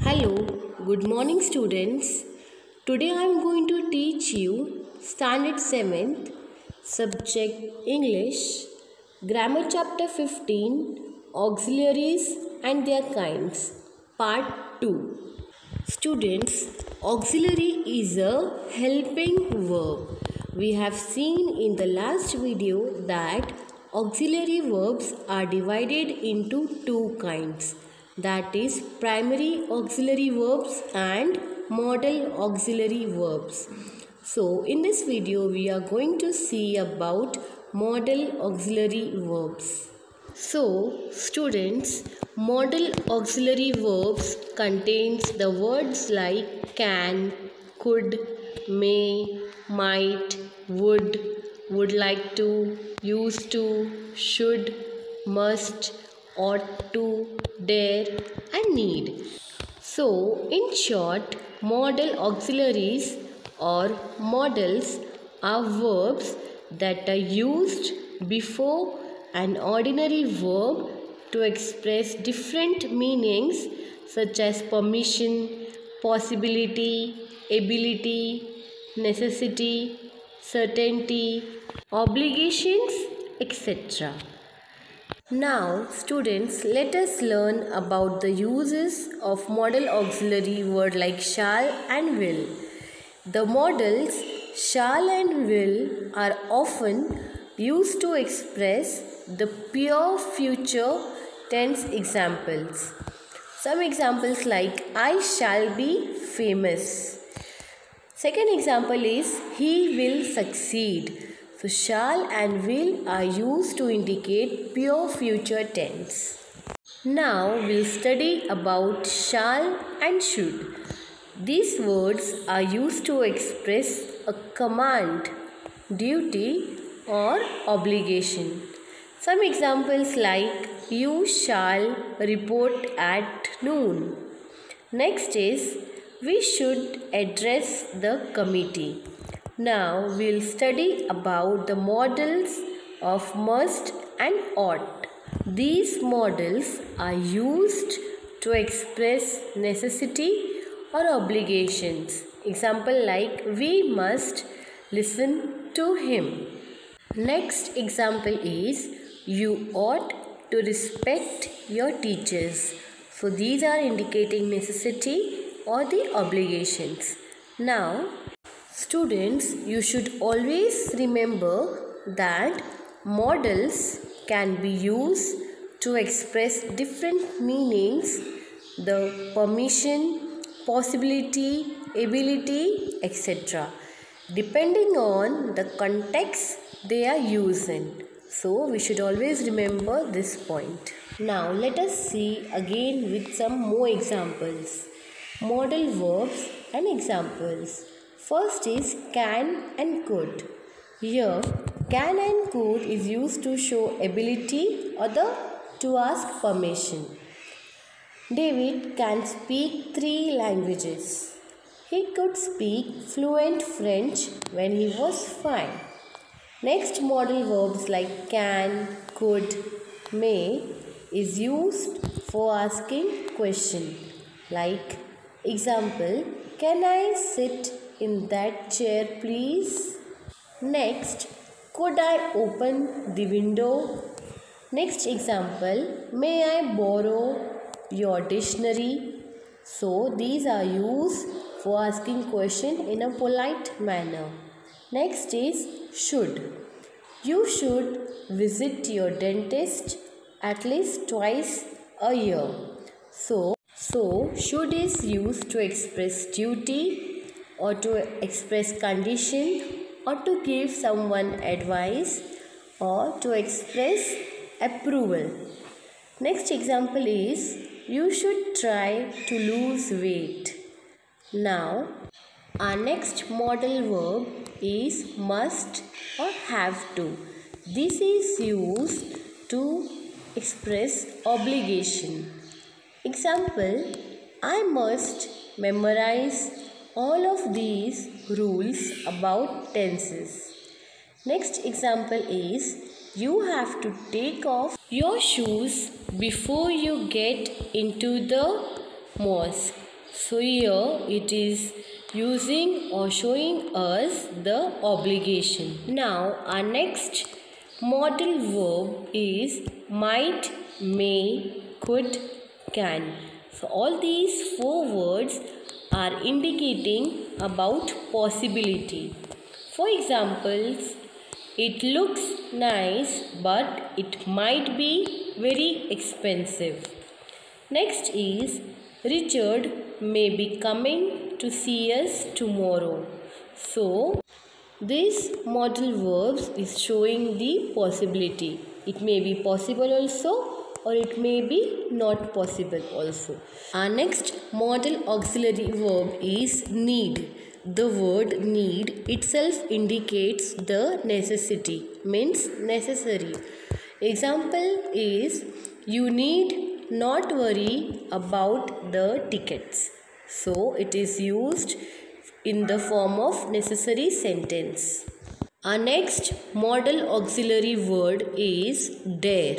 Hello, good morning students. Today I am going to teach you Standard 7th subject English, Grammar Chapter 15, Auxiliaries and their kinds, Part 2. Students, auxiliary is a helping verb. We have seen in the last video that auxiliary verbs are divided into two kinds. That is primary auxiliary verbs and modal auxiliary verbs. So in this video we are going to see about modal auxiliary verbs. So students, modal auxiliary verbs contains the words like can, could, may, might, would like to, used to, should, must, ought to, dare and need. So in short, modal auxiliaries or modals are verbs that are used before an ordinary verb to express different meanings such as permission, possibility, ability, necessity, certainty, obligations, etc. Now, students, let us learn about the uses of modal auxiliary word like shall and will. The modals shall and will are often used to express the pure future tense examples. Some examples like I shall be famous. Second example is he will succeed. So shall and will are used to indicate pure future tense. Now we'll study about shall and should. These words are used to express a command, duty or obligation. Some examples like you shall report at noon. Next is we should address the committee. Now we'll study about the modals of must and ought. These modals are used to express necessity or obligations. Example like we must listen to him. Next example is you ought to respect your teachers. So these are indicating necessity or the obligations. Now students, you should always remember that modals can be used to express different meanings, the permission, possibility, ability, etc. depending on the context they are used in. So we should always remember this point. Now let us see again with some more examples. Modal verbs and examples. First is can and could. Here, can and could is used to show ability or to ask permission. David can speak 3 languages. He could speak fluent French when he was 5. Next, modal verbs like can, could, may is used for asking question. Like example, can I sit in that chair please? Next, could I open the window? Next example, may I borrow your dictionary? So these are used for asking question in a polite manner. Next is should. You should visit your dentist at least twice a year. So should is used to express duty or to express condition or to give someone advice or to express approval. Next example is you should try to lose weight. Now our next modal verb is must or have to. This is used to express obligation. Example, I must memorize all of these rules about tenses. Next example is you have to take off your shoes before you get into the mosque. So here it is using or showing us the obligation. Now our next modal verb is might, may, could, can. So all these four words are indicating about possibility. For examples, it looks nice but it might be very expensive. Next is Richard may be coming to see us tomorrow. So this modal verbs is showing the possibility. It may be possible also or it may be not possible also. Our next modal auxiliary verb is need. The word need itself indicates the necessity, means necessary. Example is you need not worry about the tickets. So it is used in the form of necessary sentence. Our next modal auxiliary word is dare.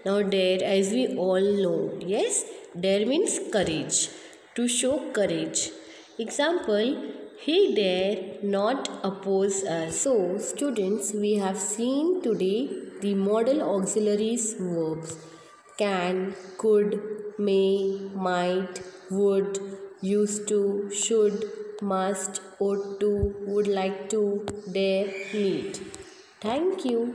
Now dare, as we all know, yes, dare means courage, to show courage. Example, he dare not oppose us. So students, we have seen today the modal auxiliaries verbs can, could, may, might, would, used to, should, must, ought to, would like to, dare, need. Thank you.